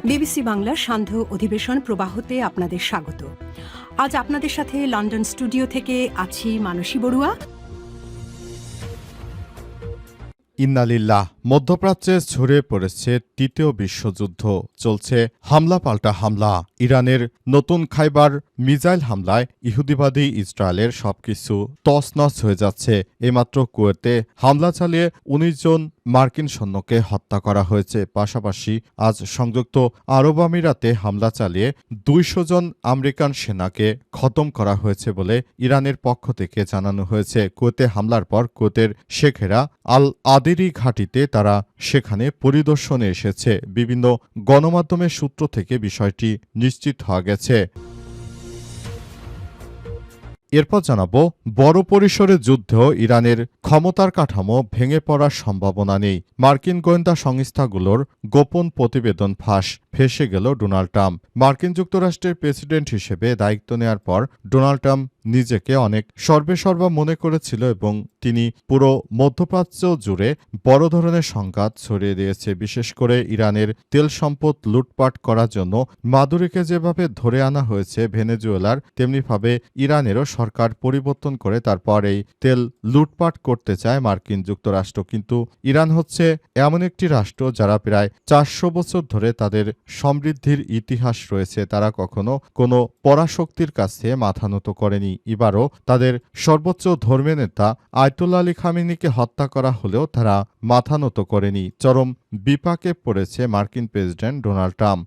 BBC বাংলার সান্ধ্য অধিবেশন প্রবাহতে আপনাদের স্বাগত। আজ আপনাদের সাথে লন্ডন স্টুডিও থেকে আছি মানসী বড়ুয়া। ইন্নালিল্লাহ। মধ্যপ্রাচ্যে ছড়িয়ে পড়েছে তৃতীয় বিশ্বযুদ্ধ। চলছে হামলা পাল্টা হামলা। ইরানের নতুন খাইবার মিসাইল হামলায় ইহুদিবাদী ইসরায়েলের সবকিছু তছনছ হয়ে যাচ্ছে। এইমাত্র কুয়েতে হামলা চালিয়ে ১৯ জন মার্কিন সৈন্যকে হত্যা করা হয়েছে। পাশাপাশি আজ সংযুক্ত আরব আমিরাতে হামলা চালিয়ে ২০০ জন আমেরিকান সেনাকে খতম করা হয়েছে বলে ইরানের পক্ষ থেকে জানানো হয়েছে। কুয়েতে হামলার পর কুয়েতের শেখেরা আল আদেরি ঘাঁটিতে তারা সেখানে পরিদর্শনে এসেছে। বিভিন্ন গণমাধ্যমের সূত্র থেকে বিষয়টি নিশ্চিত হওয়া গেছে। এরপর জানাবো, বড় পরিসরে যুদ্ধেও ইরানের ক্ষমতার কাঠামো ভেঙে পড়ার সম্ভাবনা নেই। মার্কিন গোয়েন্দা সংস্থাগুলোর গোপন প্রতিবেদন ফাঁস, ফেঁসে গেল ডোনাল্ড ট্রাম্প। মার্কিন যুক্তরাষ্ট্রের প্রেসিডেন্ট হিসেবে দায়িত্ব নেওয়ার পর ডোনাল্ড ট্রাম্প নিজেকে অনেক সর্বেসর্বা মনে করেছিল এবং তিনি পুরো মধ্যপ্রাচ্য জুড়ে বড় ধরনের সংঘাত ছড়িয়ে দিয়েছে। বিশেষ করে ইরানের তেল সম্পদ লুটপাট করার জন্য মাদুরিকে যেভাবে ধরে আনা হয়েছে ভেনেজুয়েলার, তেমনিভাবে ইরানেরও সরকার পরিবর্তন করে তারপর এই তেল লুটপাট করতে চায় মার্কিন যুক্তরাষ্ট্র। কিন্তু ইরান হচ্ছে এমন একটি রাষ্ট্র যারা প্রায় ৪০০ বছর ধরে তাদের সমৃদ্ধির ইতিহাস রয়েছে। তারা কখনো কোনো পরাশক্তির কাছে মাথা নত করেনি। এবারও তাদের সর্বোচ্চ ধর্মের নেতা আয়াতুল্লাহ আলী খামেনিকে হত্যা করা হলেও তারা মাথা নত করেনি। চরম বিপাকে পড়েছে মার্কিন প্রেসিডেন্ট ডোনাল্ড ট্রাম্প।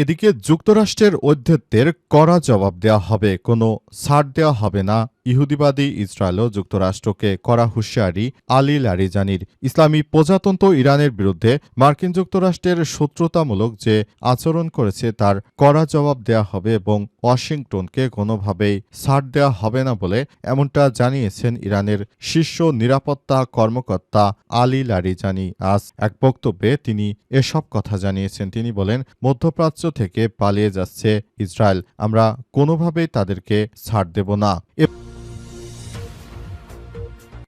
এদিকে যুক্তরাষ্ট্রের ঔদ্ধত্যের কড়া জবাব দেওয়া হবে, কোনো ছাড় দেওয়া হবে না। ইহুদিবাদী ইসরায়েলও যুক্তরাষ্ট্রকে কড়া হুঁশিয়ারি আলী লারিজানির। ইসলামী প্রজাতন্ত্র ইরানের বিরুদ্ধে মার্কিন যুক্তরাষ্ট্রের শত্রুতামূলক যে আচরণ করেছে তার কড়া জবাব দেওয়া হবে এবং ওয়াশিংটনকে কোনোভাবেই ছাড় দেওয়া হবে না বলে এমনটা জানিয়েছেন ইরানের শীর্ষ নিরাপত্তা কর্মকর্তা আলী লারিজানি। আজ এক বক্তব্যে তিনি এসব কথা জানিয়েছেন। তিনি বলেন, মধ্যপ্রাচ্য থেকে পালিয়ে যাচ্ছে ইসরায়েল, আমরা কোনোভাবেই তাদেরকে ছাড় দেব না।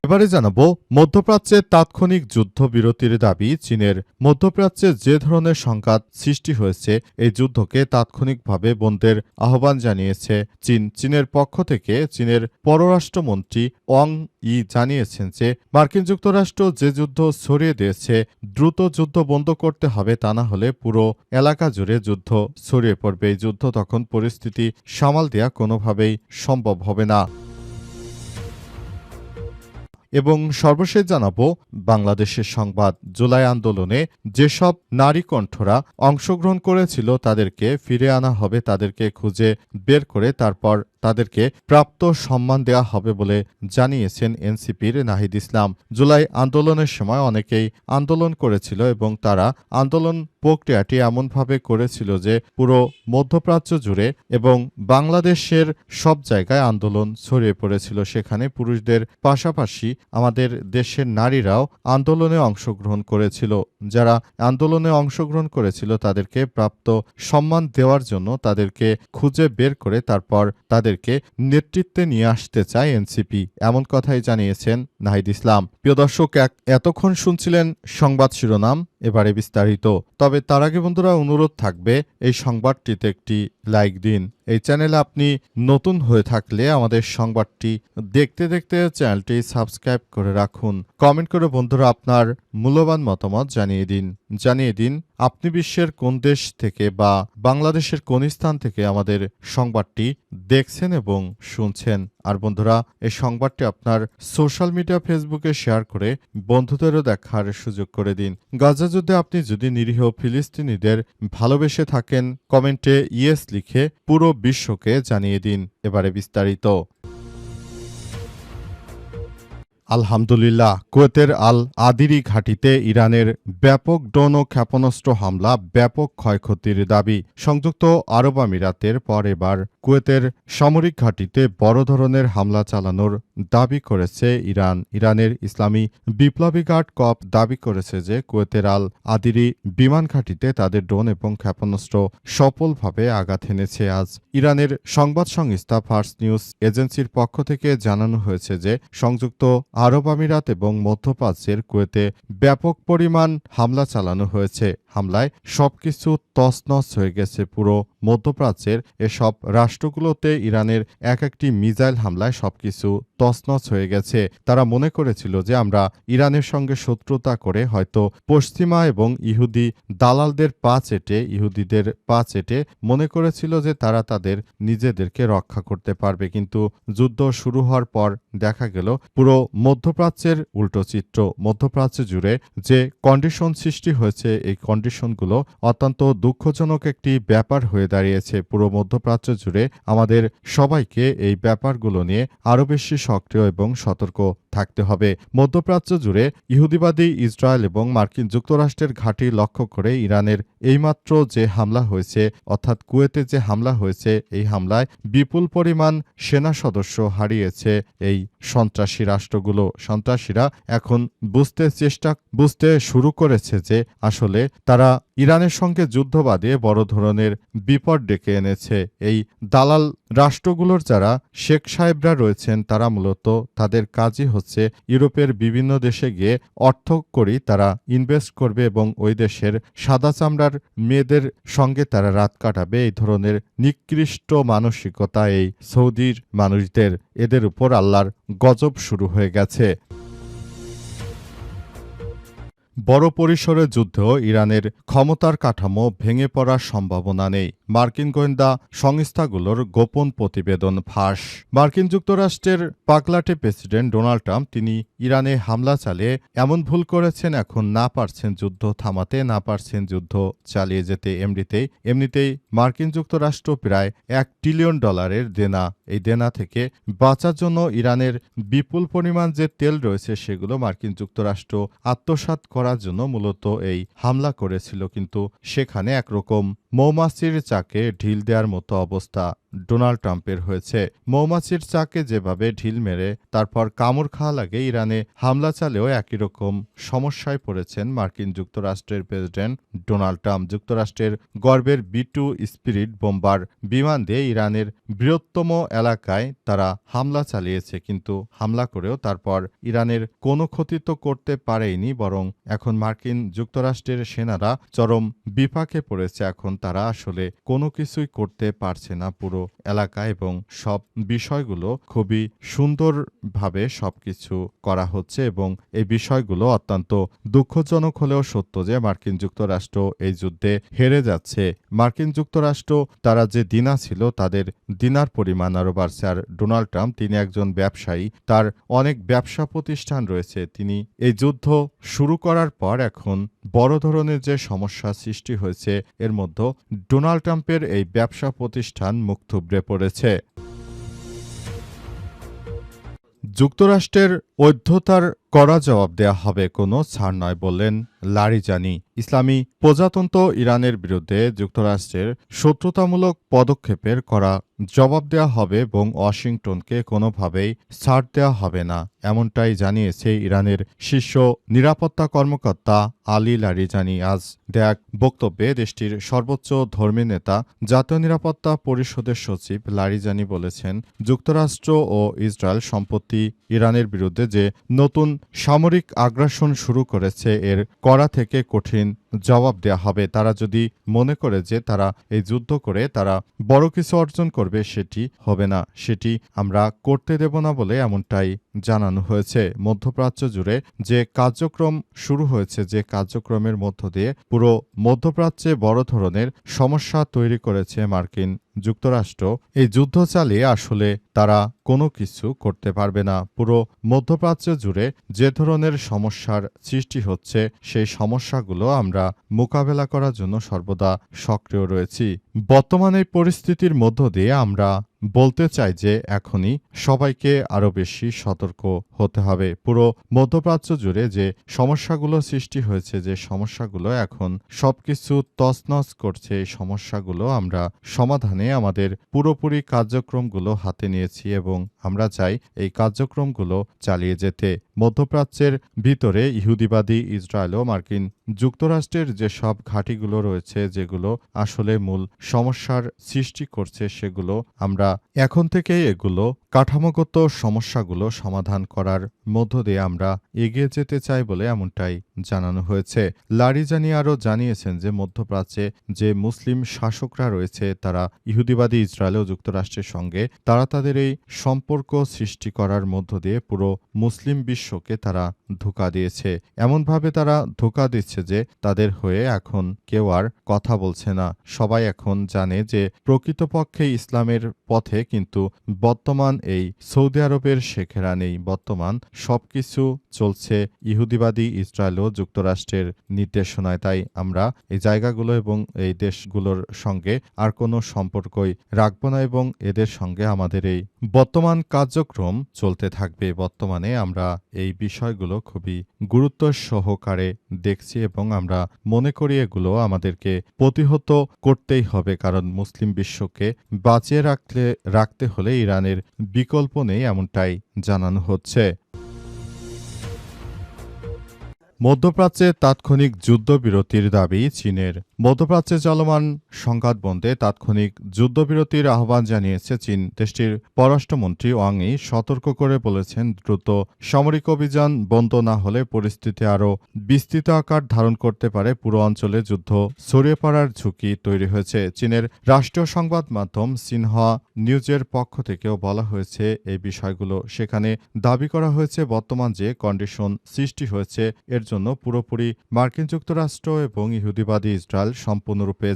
এবারে জানাবো, মধ্যপ্রাচ্যে তাৎক্ষণিক যুদ্ধবিরতির দাবি চীনের। মধ্যপ্রাচ্যে যে ধরনের সংঘাত সৃষ্টি হয়েছে এই যুদ্ধকে তাৎক্ষণিকভাবে বন্ধের আহ্বান জানিয়েছে চীন। চীনের পক্ষ থেকে চীনের পররাষ্ট্রমন্ত্রী ওয়াং ই জানিয়েছেন যে মার্কিন যুক্তরাষ্ট্র যে যুদ্ধ ছড়িয়ে দিয়েছে দ্রুত যুদ্ধ বন্ধ করতে হবে, তা না হলে পুরো এলাকা জুড়ে যুদ্ধ ছড়িয়ে পড়বে। এই যুদ্ধ তখন পরিস্থিতি সামাল দেওয়া কোনোভাবেই সম্ভব হবে না। এবং সর্বশেষ জানাবো, বাংলাদেশের সংবাদ। জুলাই আন্দোলনে যেসব নারী কণ্ঠরা অংশগ্রহণ করেছিল তাদেরকে ফিরে আনা হবে, তাদেরকে খুঁজে বের করে তারপর তাদেরকে প্রাপ্ত সম্মান দেওয়া হবে বলে জানিয়েছেন এনসিপির নাহিদ ইসলাম। জুলাই আন্দোলনের সময় অনেকেই আন্দোলন করেছিল এবং তারা আন্দোলন প্রক্রিয়াটি এমনভাবে করেছিল যে পুরো মধ্যপ্রাচ্য জুড়ে এবং বাংলাদেশের সব জায়গায় আন্দোলন ছড়িয়ে পড়েছিল। সেখানে পুরুষদের পাশাপাশি আমাদের দেশের নারীরাও আন্দোলনে অংশগ্রহণ করেছিল। যারা আন্দোলনে অংশগ্রহণ করেছিল তাদেরকে প্রাপ্ত সম্মান দেওয়ার জন্য তাদেরকে খুঁজে বের করে তারপর তাদেরকে নেতৃত্বে নিয়ে আসতে চায় এনসিপি, এমন কথাই জানিয়েছেন নাহিদ ইসলাম। প্রিয় দর্শক, এতক্ষণ শুনছিলেন সংবাদ শিরোনাম, এবারে বিস্তারিত। তবে তার আগে বন্ধুরা অনুরোধ থাকবে এই সংবাদটিতে একটি লাইক দিন। এই চ্যানেলে আপনি নতুন হয়ে থাকলে আমাদের সংবাদটি দেখতে দেখতে চ্যানেলটি সাবস্ক্রাইব করে রাখুন। কমেন্ট করে বন্ধুরা আপনার মূল্যবান মতামত জানিয়ে দিন আপনি বিশ্বের কোন দেশ থেকে বা বাংলাদেশের কোন স্থান থেকে আমাদের সংবাদটি দেখছেন এবং শুনছেন। আর বন্ধুরা, এই সংবাদটি আপনার সোশ্যাল মিডিয়া ফেসবুকে শেয়ার করে বন্ধুদেরও দেখার সুযোগ করে দিন। গাজা যুদ্ধে আপনি যদি নিরীহ ফিলিস্তিনিদের ভালোবেসে থাকেন কমেন্টে ইয়েস লিখে পুরো বিশ্বকে জানিয়ে দিন। এবারে বিস্তারিত। আলহামদুলিল্লাহ। কুয়েতের আল আদিরি ঘাঁটিতে ইরানের ব্যাপক ড্রোন ও ক্ষেপণাস্ত্র হামলা, ব্যাপক ক্ষয়ক্ষতির দাবি। সংযুক্ত আরব আমিরাতের পর এবার কুয়েতের সামরিক ঘাঁটিতে বড় ধরনের হামলা চালানোর দাবি করেছে ইরানের ইসলামী বিপ্লবী গার্ড কপ দাবি করেছে যে কুয়েতের আল আদিরি বিমান ঘাঁটিতে তাদের ড্রোন এবং ক্ষেপণাস্ত্র সফলভাবে আঘাত এনেছে। আজ ইরানের সংবাদ সংস্থা ফার্স নিউজ এজেন্সির পক্ষ থেকে জানানো হয়েছে যে সংযুক্ত আরব আমিরাত এবং মধ্যপ্রাচ্যের কুয়েতে ব্যাপক পরিমাণ হামলা চালানো হয়েছে। হামলায় সবকিছু তছনছ হয়ে গেছে। পুরো মধ্যপ্রাচ্যের এসব রাষ্ট্রগুলোতে ইরানের একটি মিসাইল হামলায় সবকিছু তছনছ হয়ে গেছে। তারা মনে করেছিল যে আমরা ইরানের সঙ্গে শত্রুতা করে হয়তো পশ্চিমা এবং ইহুদি দালালদের ইহুদিদের পা চেটে মনে করেছিল যে তারা তাদের নিজেদেরকে রক্ষা করতে পারবে, কিন্তু যুদ্ধ শুরু হওয়ার পর দেখা গেল পুরো মধ্যপ্রাচ্যের উল্টো চিত্র। মধ্যপ্রাচ্য জুড়ে যে কন্ডিশন সৃষ্টি হয়েছে, এই কন্ডিশনগুলো অত্যন্ত দুঃখজনক একটি ব্যাপার হয়ে দাঁড়িয়েছে। পুরো মধ্যপ্রাচ্য জুড়ে আমাদের সবাইকে এই ব্যাপারগুলো নিয়ে আরও বেশি সক্রিয় এবং সতর্ক থাকতে হবে। মধ্যপ্রাচ্য জুড়ে ইহুদিবাদী ইসরায়েল এবং মার্কিন যুক্তরাষ্ট্রের ঘাঁটি লক্ষ্য করে ইরানের এইমাত্র যে হামলা হয়েছে, অর্থাৎ কুয়েতে যে হামলা হয়েছে, এই হামলায় বিপুল পরিমাণ সেনা সদস্য হারিয়েছে এই সন্ত্রাসী রাষ্ট্রগুলো। সন্ত্রাসীরা এখন বুঝতে শুরু করেছে যে আসলে তারা ইরানের সঙ্গে যুদ্ধ বাঁধিয়ে বড় ধরনের বিপদ ডেকে এনেছে। এই দালাল রাষ্ট্রগুলোর যারা শেখ সাহেবরা রয়েছেন, তারা মূলত তাদের কাজই হচ্ছে ইউরোপের বিভিন্ন দেশে গিয়ে অর্থ করি তারা ইনভেস্ট করবে এবং ওই দেশের সাদা চামড়ার মেয়েদের সঙ্গে তারা রাত কাটাবে। এই ধরনের নিকৃষ্ট মানসিকতা এই সৌদির মানুষদের, এদের উপর আল্লাহর গজব শুরু হয়ে গেছে। বড় পরিসরে যুদ্ধ, ইরানের ক্ষমতার কাঠামো ভেঙে পড়ার সম্ভাবনা নেই। মার্কিন গোয়েন্দা সংস্থাগুলোর গোপন প্রতিবেদন ফাঁস। মার্কিন যুক্তরাষ্ট্রের পাগলাটে প্রেসিডেন্ট ডোনাল্ড ট্রাম্প তিনি ইরানে হামলা চালিয়ে এমন ভুল করেছেন, এখন না পারছেন যুদ্ধ থামাতে, না পারছেন যুদ্ধ চালিয়ে যেতে। এমনিতেই মার্কিন যুক্তরাষ্ট্র প্রায় $1 ট্রিলিয়ন দেনা, এই দেনা থেকে বাঁচার জন্য ইরানের বিপুল পরিমাণ যে তেল রয়েছে সেগুলো মার্কিন যুক্তরাষ্ট্র আত্মসাৎ করার জন্য মূলত এই হামলা করেছিল, কিন্তু সেখানে একরকম মৌমাছির চাকে ঢিল দেওয়ার মতো অবস্থা ডোনাল্ড ট্রাম্পের হয়েছে। মৌমাছির চাকে যেভাবে ঢিল মেরে তারপর কামড় খাওয়া লাগে, ইরানে হামলা চালেও একই রকম সমস্যায় পড়েছেন মার্কিন যুক্তরাষ্ট্রের প্রেসিডেন্ট ডোনাল্ড ট্রাম্প। যুক্তরাষ্ট্রের গর্বের B-2 স্পিরিট বোম্বার বিমান দিয়ে ইরানের বৃহত্তম এলাকায় তারা হামলা চালিয়েছে, কিন্তু হামলা করেও তারপর ইরানের কোনো ক্ষতি তো করতে পারেনি, বরং এখন মার্কিন যুক্তরাষ্ট্রের সেনারা চরম বিপাকে পড়েছে। এখন তারা আসলে কোনো কিছুই করতে পারছে না পুরো এলাকা, এবং সব বিষয়গুলো খুবই সুন্দরভাবে সবকিছু করা হচ্ছে এবং এই বিষয়গুলো অত্যন্ত দুঃখজনক হলেও সত্য যে মার্কিন যুক্তরাষ্ট্র এই যুদ্ধে হেরে যাচ্ছে। মার্কিন যুক্তরাষ্ট্র তারা যে দিনা ছিল, তাদের দিনার পরিমাণ আরও বাড়ছে। আর ডোনাল্ড ট্রাম্প তিনি একজন ব্যবসায়ী, তার অনেক ব্যবসা প্রতিষ্ঠান রয়েছে। তিনি এই যুদ্ধ শুরু করার পর এখন বড় ধরনের যে সমস্যা সৃষ্টি হয়েছে, এর মধ্যে ডোনাল্ড ট্রাম্পের এই ব্যবসা প্রতিষ্ঠান মুখ থুবড়ে পড়েছে। যুক্তরাষ্ট্রের ঐধ্যতার কড়া জবাব দেয়া হবে, কোনো ছাড় নয় বললেন লারিজানি। ইসলামী প্রজাতন্ত্র ইরানের বিরুদ্ধে যুক্তরাষ্ট্রের শত্রুতামূলক পদক্ষেপের কড়া জবাব দেওয়া হবে এবং ওয়াশিংটনকে কোনোভাবেই ছাড় দেওয়া হবে না, এমনটাই জানিয়েছে ইরানের শীর্ষ নিরাপত্তা কর্মকর্তা আলী লারিজানি। আজ দেয়া এক বক্তব্যে দেশটির সর্বোচ্চ ধর্মী নেতা জাতীয় নিরাপত্তা পরিষদের সচিব লারিজানি বলেছেন, যুক্তরাষ্ট্র ও ইসরায়েল সম্প্রতি ইরানের বিরুদ্ধে যে নতুন সামরিক আগ্রাসন শুরু করেছে, এর কড়া থেকে কঠিন জবাব দেয়া হবে। তারা যদি মনে করে যে তারা এই যুদ্ধ করে তারা বড় কিছু অর্জন করবে, সেটি হবে না, সেটি আমরা করতে দেব না বলে এমনটাই জানানো হয়েছে। মধ্যপ্রাচ্য জুড়ে যে কার্যক্রম শুরু হয়েছে, যে কার্যক্রমের মধ্য দিয়ে পুরো মধ্যপ্রাচ্যে বড় ধরনের সমস্যা তৈরি করেছে মার্কিন যুক্তরাষ্ট্র, এই যুদ্ধ চালিয়ে আসলে তারা কোনো কিছু করতে পারবে না। পুরো মধ্যপ্রাচ্য জুড়ে যে ধরনের সমস্যার সৃষ্টি হচ্ছে, সেই সমস্যাগুলো আমরা মোকাবেলা করার জন্য সর্বদা সক্রিয় রয়েছি। বর্তমান এই পরিস্থিতির মধ্য দিয়ে আমরা বলতে চাই যে এখনই সবাইকে আরও বেশি সতর্ক হতে হবে। পুরো মধ্যপ্রাচ্য জুড়ে যে সমস্যাগুলো সৃষ্টি হয়েছে, যে সমস্যাগুলো এখন সবকিছু তছনছ করছে, এই সমস্যাগুলো আমরা সমাধানে আমাদের পুরোপুরি কার্যক্রমগুলো হাতে নিয়েছি এবং আমরা চাই এই কার্যক্রমগুলো চালিয়ে যেতে। মধ্যপ্রাচ্যের ভিতরে ইহুদিবাদী ইসরায়েল ও মার্কিন যুক্তরাষ্ট্রের যেসব ঘাঁটিগুলো রয়েছে, যেগুলো আসলে মূল সমস্যার সৃষ্টি করছে, সেগুলো আমরা এখন থেকেই এগুলো কাঠামোগত সমস্যাগুলো সমাধান করার মধ্য দিয়ে আমরা এগিয়ে যেতে চাই বলে এমনটাই জানানো হয়েছে। লারিজানি আরও জানিয়েছেন যে মধ্যপ্রাচ্যে যে মুসলিম শাসকরা রয়েছে, তারা ইহুদিবাদী ইসরায়েল ও যুক্তরাষ্ট্রের সঙ্গে তারা তাদের এই সম্পর্ক সৃষ্টি করার মধ্য দিয়ে পুরো মুসলিম বিশ্বকে তারা ধোঁকা দিয়েছে। এমনভাবে তারা ধোঁকা দিচ্ছে যে তাদের হয়ে এখন কেউ আর কথা বলছে না। সবাই এখন জানে যে প্রকৃতপক্ষে ইসলামের পথে কিন্তু বর্তমান এই সৌদি আরবের শেখেরা নেই। বর্তমান সবকিছু চলছে ইহুদিবাদী ইসরায়েল ও যুক্তরাষ্ট্রের নির্দেশনায়। তাই আমরা এই জায়গাগুলো এবং এই দেশগুলোর সঙ্গে আর কোনো সম্পর্কই রাখব না এবং এদের সঙ্গে আমাদের এই বর্তমান কার্যক্রম চলতে থাকবে। বর্তমানে আমরা এই বিষয়গুলো খুবই গুরুত্ব সহকারে দেখছি এবং আমরা মনে করি এগুলো আমাদেরকে প্রতিহত করতেই হবে, কারণ মুসলিম বিশ্বকে বাঁচিয়ে রাখতে হলে ইরানের বিকল্প নেই, এমনটাই জানানো হচ্ছে। মধ্যপ্রাচ্যে তাৎক্ষণিক যুদ্ধবিরতির দাবি চীনের। মধ্যপ্রাচ্যে চলমান সংঘাত বন্ধে তাৎক্ষণিক যুদ্ধবিরতির আহ্বান জানিয়েছে চীন। দেশটির পররাষ্ট্রমন্ত্রী ওয়াং ই সতর্ক করে বলেছেন, দ্রুত সামরিক অভিযান বন্ধ না হলে পরিস্থিতি আরও বিস্তৃত আকার ধারণ করতে পারে। পুরো অঞ্চলে যুদ্ধ ছড়িয়ে পড়ার ঝুঁকি তৈরি হয়েছে। চীনের রাষ্ট্রীয় সংবাদ মাধ্যম সিনহুয়া নিউজের পক্ষ থেকেও বলা হয়েছে এই বিষয়গুলো। সেখানে দাবি করা হয়েছে, বর্তমান যে কন্ডিশন সৃষ্টি হয়েছে এর জন্য পুরোপুরি মার্কিন যুক্তরাষ্ট্র এবং ইহুদিবাদী ইসরায়েল সম্পূর্ণরূপে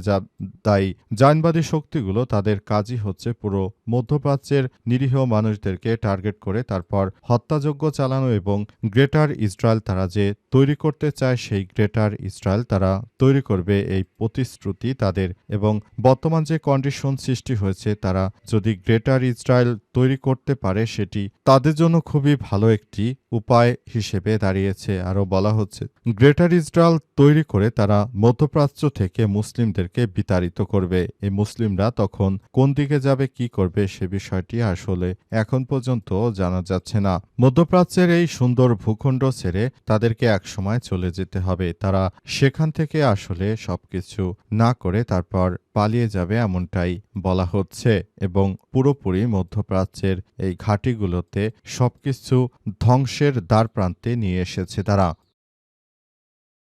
দায়ী। জায়নবাদী শক্তিগুলো তাদের কাজই হচ্ছে পুরো মধ্যপ্রাচ্যের নিরীহ মানুষদেরকে টার্গেট করে তারপর হত্যাযজ্ঞ চালানো এবং গ্রেটার ইসরায়েল তারা যে তৈরি করতে চায়, সেই গ্রেটার ইসরায়েল তারা তৈরি করবে, এই প্রতিশ্রুতি তাদের। এবং বর্তমান যে কন্ডিশন সৃষ্টি হয়েছে, তারা যদি গ্রেটার ইসরায়েল তৈরি করতে পারে, সেটি তাদের জন্য খুবই ভালো একটি উপায় হিসেবে দাঁড়িয়েছে। আরও বলা হচ্ছে, গ্রেটার ইসরায়েল তৈরি করে তারা মধ্যপ্রাচ্য থেকে মুসলিমদেরকে বিতাড়িত করবে। এই মুসলিমরা তখন কোন দিকে যাবে, কি করবে, সে বিষয়টি আসলে এখন পর্যন্ত জানা যাচ্ছে না। মধ্যপ্রাচ্যের এই সুন্দর ভূখণ্ড ছেড়ে তাদেরকে একসময় চলে যেতে হবে। তারা সেখান থেকে আসলে সবকিছু না করে তারপর পালিয়ে যাবে, এমনটাই বলা হচ্ছে। এবং পুরোপুরি মধ্যপ্রাচ্যের এই ঘাঁটিগুলোতে সবকিছু ধ্বংসের দ্বারপ্রান্তে নিয়ে এসেছে তারা।